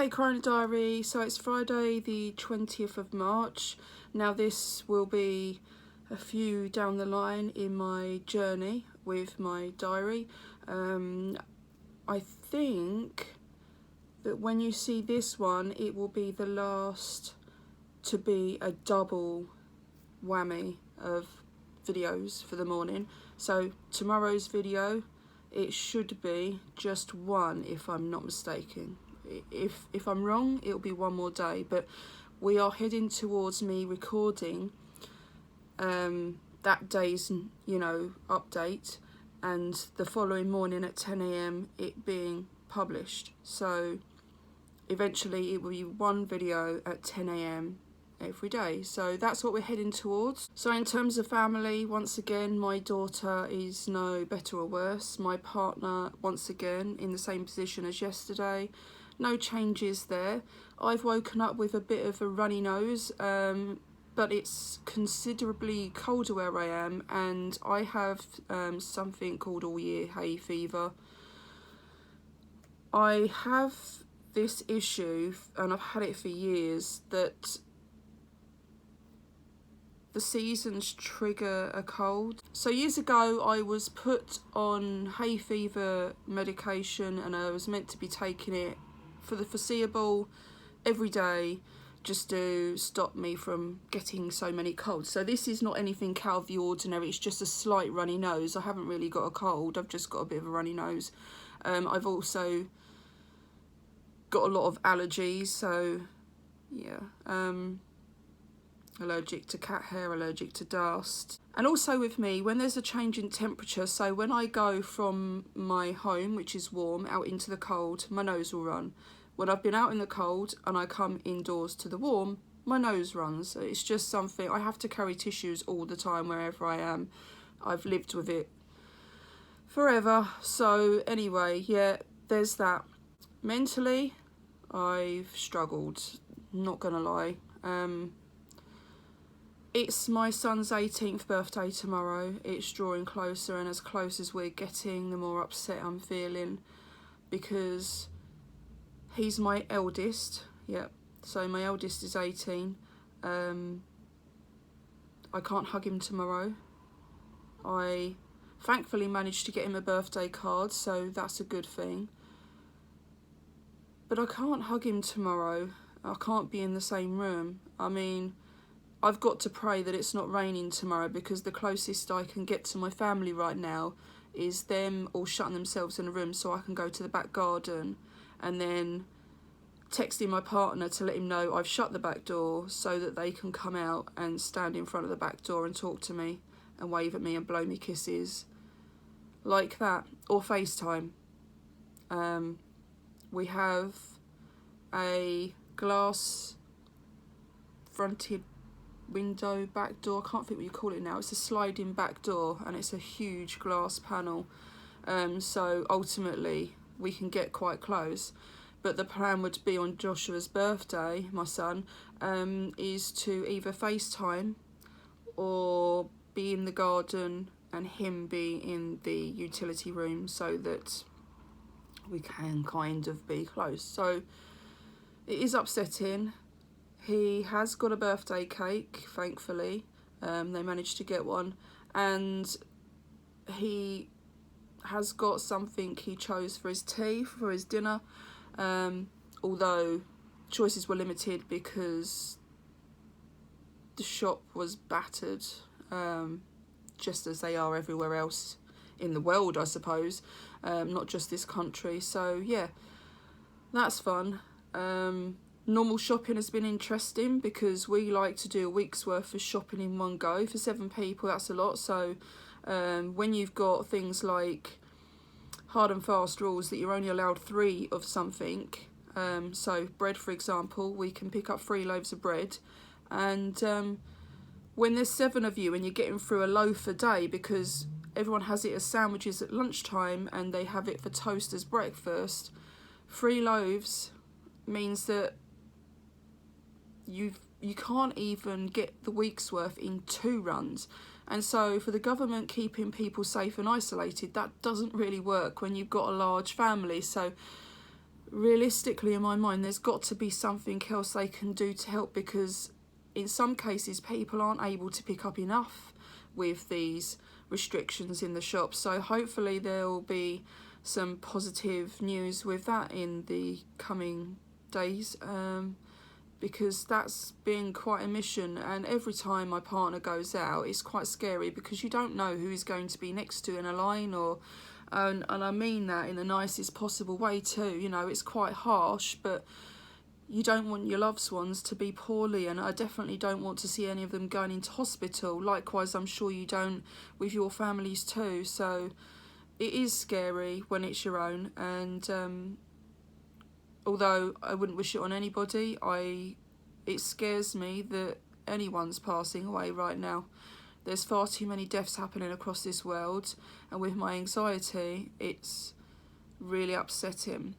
Hey Corona Diary, so it's Friday the 20th of March. Now this will be a few down the line in my journey with my diary. I think that when you see this one, it will be the last to be a double whammy of videos for the morning. So tomorrow's video, it should be just one if I'm not mistaken. If I'm wrong, it'll be one more day, but we are heading towards me recording that day's update, and the following morning at 10 AM it being published. So eventually it will be one video at 10 AM every day. So that's what we're heading towards. So in terms of family, once again, my daughter is no better or worse. My partner, once again, in the same position as yesterday. No changes there. I've woken up with a bit of a runny nose, but it's considerably colder where I am, and I have something called all year hay fever. I have this issue, and I've had it for years, that the seasons trigger a cold. So years ago I was put on hay fever medication, and I was meant to be taking it for the foreseeable every day, just to stop me from getting so many colds. So this is not anything out of the ordinary, it's just a slight runny nose. I haven't really got a cold, I've just got a bit of a runny nose. I've also got a lot of allergies, so yeah. Allergic to cat hair, allergic to dust. And also with me, when there's a change in temperature, so when I go from my home, which is warm, out into the cold, my nose will run. When I've been out in the cold and I come indoors to the warm, my nose runs. It's just something, I have to carry tissues all the time wherever I am. I've lived with it forever. So anyway, yeah, there's that. Mentally, I've struggled, not gonna lie. It's my son's 18th birthday tomorrow. It's drawing closer, and as close as we're getting, the more upset I'm feeling, because he's my eldest. Yep, so my eldest is 18. I can't hug him tomorrow. I thankfully managed to get him a birthday card, so that's a good thing. But I can't hug him tomorrow. I can't be in the same room. I mean, I've got to pray that it's not raining tomorrow, because the closest I can get to my family right now is them all shutting themselves in a room so I can go to the back garden, and then texting my partner to let him know I've shut the back door so that they can come out and stand in front of the back door and talk to me and wave at me and blow me kisses. Like that. Or FaceTime. We have a glass fronted window, back door, I can't think what you call it now. It's a sliding back door, and it's a huge glass panel, so ultimately we can get quite close. But the plan would be on Joshua's birthday, my son, is to either FaceTime or be in the garden and him be in the utility room, so that we can kind of be close. So it is upsetting. He has got a birthday cake, thankfully. They managed to get one. And he has got something he chose for his tea, for his dinner. Although choices were limited because the shop was battered, just as they are everywhere else in the world, I suppose. Not just this country. So yeah, that's fun. Normal shopping has been interesting, because we like to do a week's worth of shopping in one go. For 7 people, that's a lot. So when you've got things like hard and fast rules that you're only allowed 3 of something, so bread, for example, we can pick up 3 loaves of bread, and when there's 7 of you and you're getting through a loaf a day, because everyone has it as sandwiches at lunchtime and they have it for toast as breakfast, 3 loaves means that you can't even get the week's worth in 2 runs. And so for the government keeping people safe and isolated, that doesn't really work when you've got a large family. So realistically, in my mind, there's got to be something else they can do to help, because in some cases people aren't able to pick up enough with these restrictions in the shop. So hopefully there will be some positive news with that in the coming days, because that's been quite a mission. And every time my partner goes out, it's quite scary, because you don't know who he's going to be next to in a line, or and I mean that in the nicest possible way too. You know, it's quite harsh, but you don't want your loved ones to be poorly, and I definitely don't want to see any of them going into hospital. Likewise, I'm sure you don't with your families too. So it is scary when it's your own, and although I wouldn't wish it on anybody, it scares me that anyone's passing away right now. There's far too many deaths happening across this world, and with my anxiety, it's really upsetting.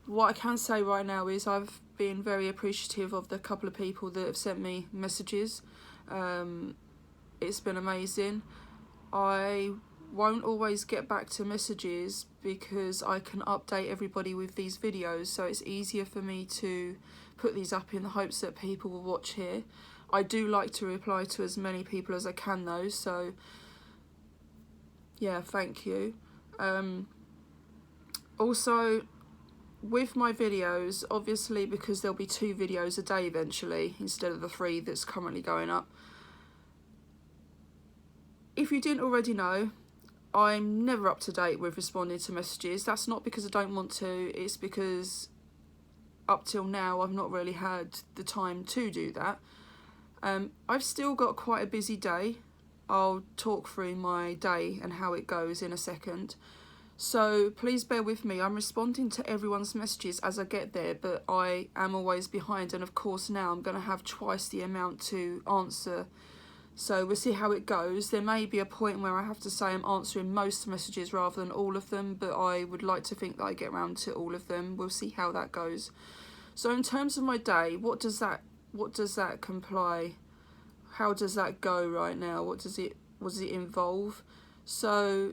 What I can say right now is I've been very appreciative of the couple of people that have sent me messages. It's been amazing. I won't always get back to messages because I can update everybody with these videos, so it's easier for me to put these up in the hopes that people will watch here. I do like to reply to as many people as I can though, so yeah, thank you. Also, with my videos, obviously, because there'll be 2 videos a day eventually instead of the 3 that's currently going up. If you didn't already know, I'm never up to date with responding to messages. That's not because I don't want to, it's because up till now I've not really had the time to do that. I've still got quite a busy day. I'll talk through my day and how it goes in a second. So please bear with me. I'm responding to everyone's messages as I get there, but I am always behind, and of course now I'm going to have twice the amount to answer. So we'll see how it goes. There may be a point where I have to say I'm answering most messages rather than all of them, but I would like to think that I get around to all of them. We'll see how that goes. So in terms of my day, what does that comply? How does that go right now? What does it involve? So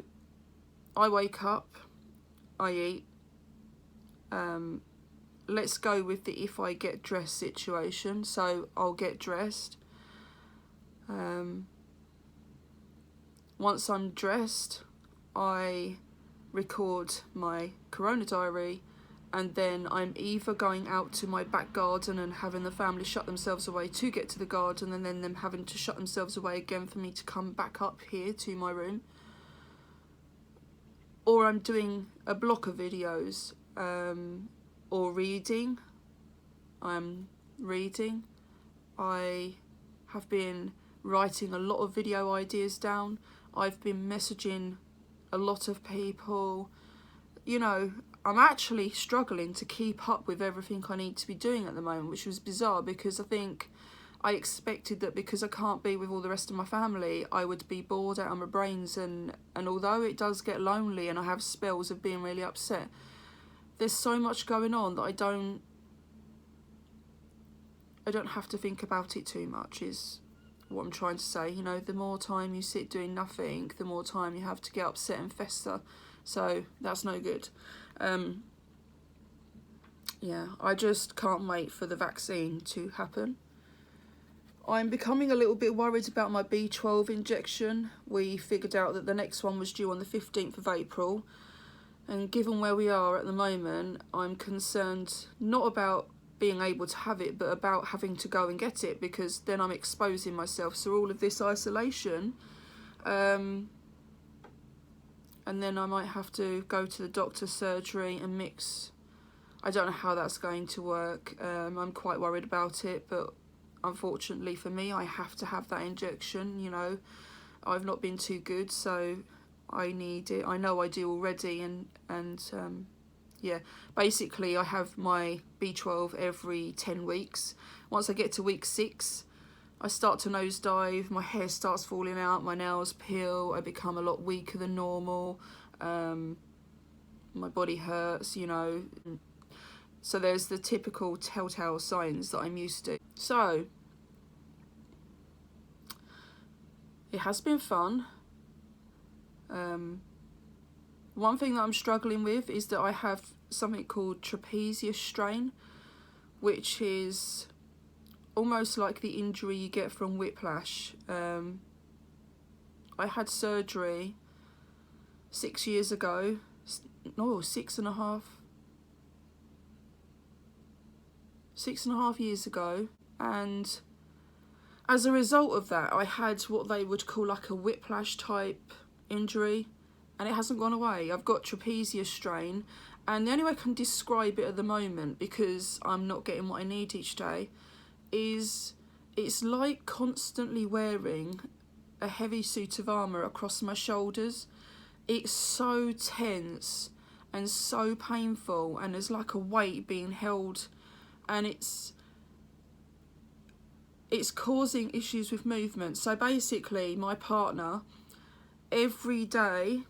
I wake up, I eat. Let's go with the if I get dressed situation. So I'll get dressed. Once I'm dressed, I record my Corona diary, and then I'm either going out to my back garden and having the family shut themselves away to get to the garden, and then them having to shut themselves away again for me to come back up here to my room, or I'm doing a block of videos, or reading. I'm reading. I have been writing a lot of video ideas down. I've been messaging a lot of people. You know, I'm actually struggling to keep up with everything I need to be doing at the moment, which was bizarre, because I think I expected that because I can't be with all the rest of my family, I would be bored out of my brains, and although it does get lonely and I have spells of being really upset, there's so much going on that I don't have to think about it too much, is what I'm trying to say. You know, the more time you sit doing nothing, the more time you have to get upset and fester. So that's no good. Yeah, I just can't wait for the vaccine to happen. I'm becoming a little bit worried about my B12 injection. We figured out that the next one was due on the 15th of April. And given where we are at the moment, I'm concerned not about being able to have it, but about having to go and get it, because then I'm exposing myself to all of this isolation. And then I might have to go to the doctor's surgery and mix. I don't know how that's going to work. I'm quite worried about it, but unfortunately for me, I have to have that injection. You know, I've not been too good, so I need it. I know I do already, and yeah, basically I have my B12 every 10 weeks. Once I get to week 6, I start to nosedive, my hair starts falling out, my nails peel, I become a lot weaker than normal, my body hurts, you know. So there's the typical telltale signs that I'm used to. So, it has been fun. One thing that I'm struggling with is that I have something called trapezius strain, which is almost like the injury you get from whiplash. I had surgery 6 years ago. No, 6.5 years ago, and as a result of that I had what they would call like a whiplash type injury, and it hasn't gone away. I've got trapezius strain, and the only way I can describe it at the moment, because I'm not getting what I need each day, is it's like constantly wearing a heavy suit of armour across my shoulders. It's so tense and so painful, and there's like a weight being held, and it's causing issues with movement. So basically my partner, every day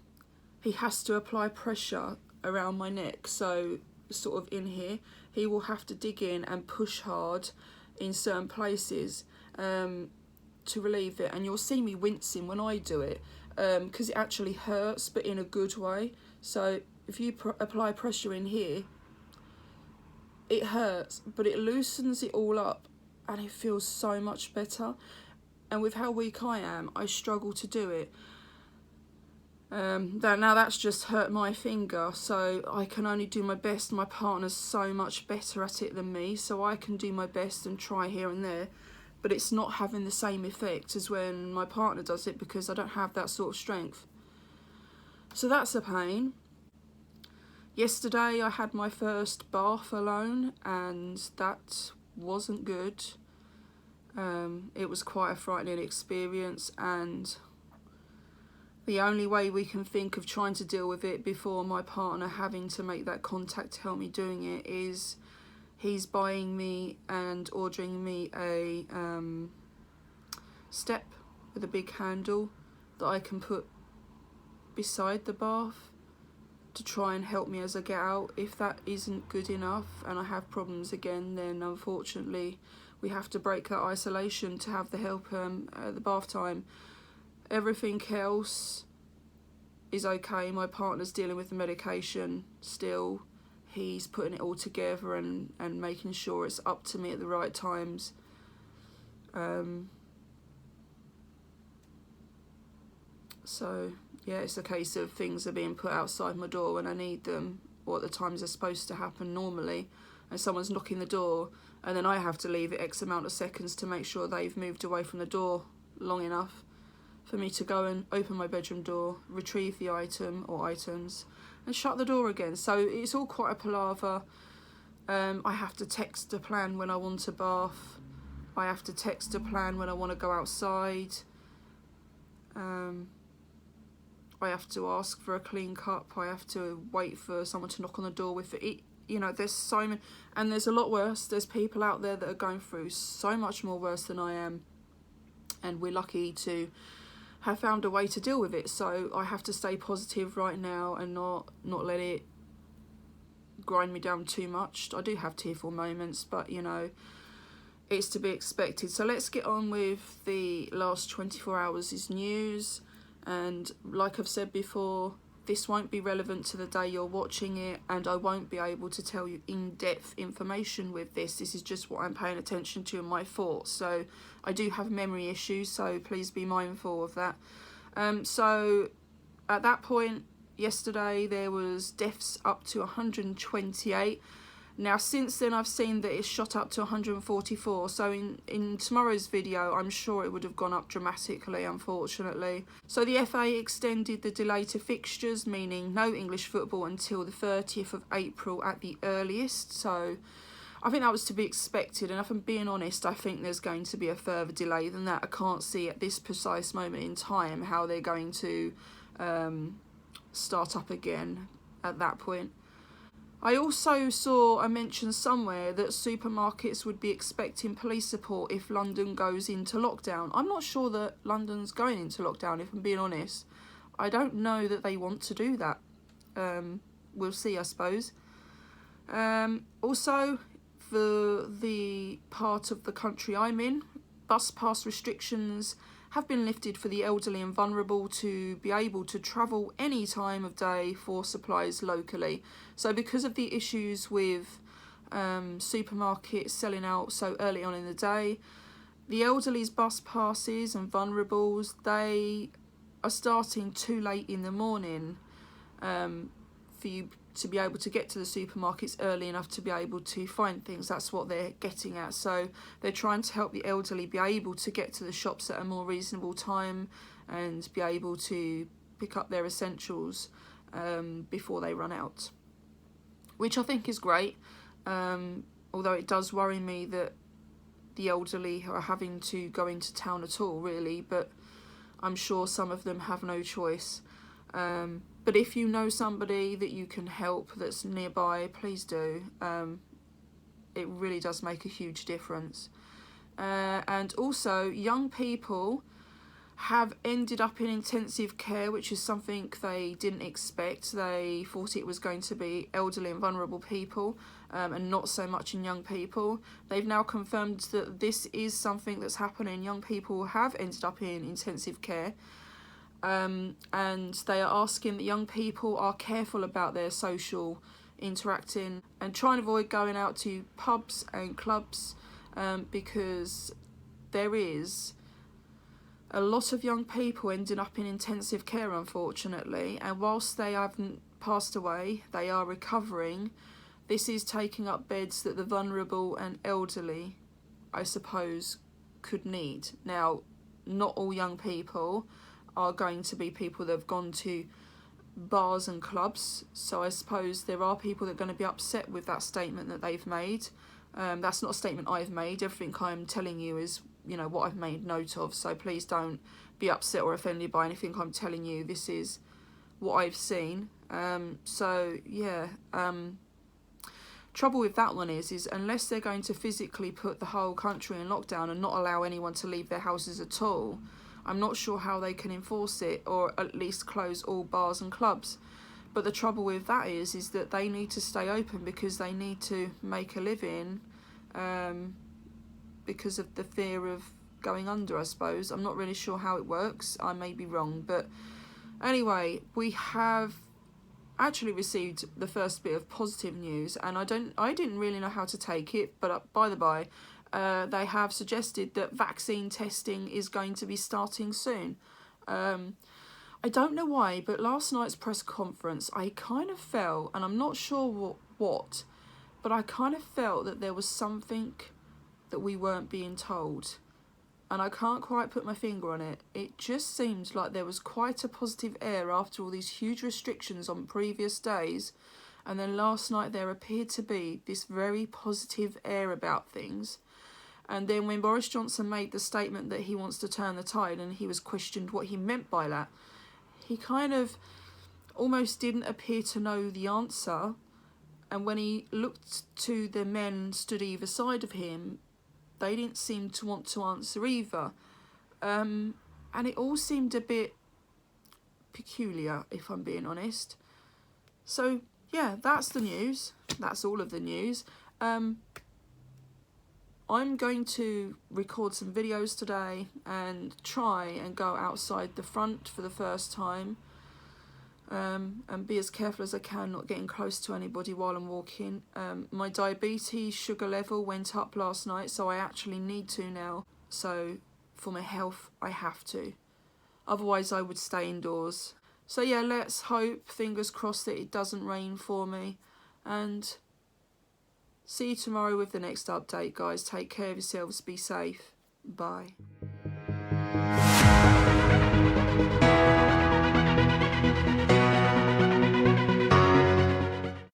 he has to apply pressure around my neck, so sort of in here. He will have to dig in and push hard in certain places to relieve it, and you'll see me wincing when I do it, because it actually hurts, but in a good way. So if you apply pressure in here, it hurts, but it loosens it all up, and it feels so much better. And with how weak I am, I struggle to do it. Now that's just hurt my finger, so I can only do my best. My partner's so much better at it than me, so I can do my best and try here and there, but it's not having the same effect as when my partner does it, because I don't have that sort of strength. So that's a pain. Yesterday I had my first bath alone, and that wasn't good. It was quite a frightening experience, and the only way we can think of trying to deal with it before my partner having to make that contact to help me doing it is he's buying me and ordering me a step with a big handle that I can put beside the bath to try and help me as I get out. If that isn't good enough and I have problems again, then unfortunately we have to break that isolation to have the help at the bath time. Everything else is okay. My partner's dealing with the medication still. He's putting it all together and making sure it's up to me at the right times. So yeah, it's a case of things are being put outside my door when I need them, or at the times they're supposed to happen normally, and someone's knocking the door, and then I have to leave it X amount of seconds to make sure they've moved away from the door long enough for me to go and open my bedroom door, retrieve the item or items, and shut the door again. So it's all quite a palaver. I have to text a plan when I want a bath. I have to text a plan when I want to go outside. I have to ask for a clean cup. I have to wait for someone to knock on the door with it. You know, there's so many, and there's a lot worse. There's people out there that are going through so much more worse than I am, and we're lucky to have found a way to deal with it. So I have to stay positive right now and not let it grind me down too much. I do have tearful moments, but you know, it's to be expected. So let's get on with the last 24 hours' news. And like I've said before, this won't be relevant to the day you're watching it, and I won't be able to tell you in-depth information with this. This is just what I'm paying attention to and my thoughts. So I do have memory issues, so please be mindful of that. So at that point yesterday there was deaths up to 128. Now since then I've seen that it's shot up to 144, so in tomorrow's video I'm sure it would have gone up dramatically, unfortunately. So the FA extended the delay to fixtures, meaning no English football until the 30th of April at the earliest. So I think that was to be expected, and if I'm being honest, I think there's going to be a further delay than that. I can't see at this precise moment in time how they're going to start up again at that point. I also saw a mention somewhere that supermarkets would be expecting police support if London goes into lockdown. I'm not sure that London's going into lockdown, if I'm being honest. I don't know that they want to do that. We'll see, I suppose. Also, for the part of the country I'm in, bus pass restrictions have been lifted for the elderly and vulnerable to be able to travel any time of day for supplies locally. So because of the issues with supermarkets selling out so early on in the day, the elderly's bus passes and vulnerables, they are starting too late in the morning for you to be able to get to the supermarkets early enough to be able to find things. That's what they're getting at. So they're trying to help the elderly be able to get to the shops at a more reasonable time and be able to pick up their essentials before they run out, which I think is great, although it does worry me that the elderly are having to go into town at all, really, but I'm sure some of them have no choice. But if you know somebody that you can help that's nearby, please do. It really does make a huge difference. And also, young people have ended up in intensive care, which is something they didn't expect. They thought it was going to be elderly and vulnerable people, and not so much in young people. They've now confirmed that this is something that's happening. Young people have ended up in intensive care. And they are asking that young people are careful about their social interacting and try and avoid going out to pubs and clubs, because there is a lot of young people ending up in intensive care, unfortunately, and whilst they haven't passed away, they are recovering. This is taking up beds that the vulnerable and elderly, I suppose, could need. Now, not all young people are going to be people that have gone to bars and clubs, so I suppose there are people that are going to be upset with that statement that they've made. That's not a statement I've made. Everything I'm telling you is, you know, what I've made note of, so please don't be upset or offended by anything I'm telling you. This is what I've seen. Trouble with that one is unless they're going to physically put the whole country in lockdown and not allow anyone to leave their houses at all, I'm not sure how they can enforce it, or at least close all bars and clubs. But the trouble with that is that they need to stay open because they need to make a living, because of the fear of going under, I suppose. I'm not really sure how it works. I may be wrong. But anyway, we have actually received the first bit of positive news, and I didn't really know how to take it, but by the by, they have suggested that vaccine testing is going to be starting soon. I don't know why, but last night's press conference, I kind of felt, and I'm not sure what, but I kind of felt that there was something that we weren't being told. And I can't quite put my finger on it. It just seemed like there was quite a positive air after all these huge restrictions on previous days. And then last night there appeared to be this very positive air about things. And then when Boris Johnson made the statement that he wants to turn the tide and he was questioned what he meant by that, he kind of almost didn't appear to know the answer. And when he looked to the men stood either side of him, they didn't seem to want to answer either. And it all seemed a bit peculiar, if I'm being honest. So, yeah, that's the news. That's all of the news. I'm going to record some videos today and try and go outside the front for the first time, and be as careful as I can, not getting close to anybody while I'm walking. My diabetes sugar level went up last night, so I actually need to now. So for my health, I have to. Otherwise, I would stay indoors. So yeah, let's hope, fingers crossed, that it doesn't rain for me. And see you tomorrow with the next update, guys. Take care of yourselves. Be safe. Bye.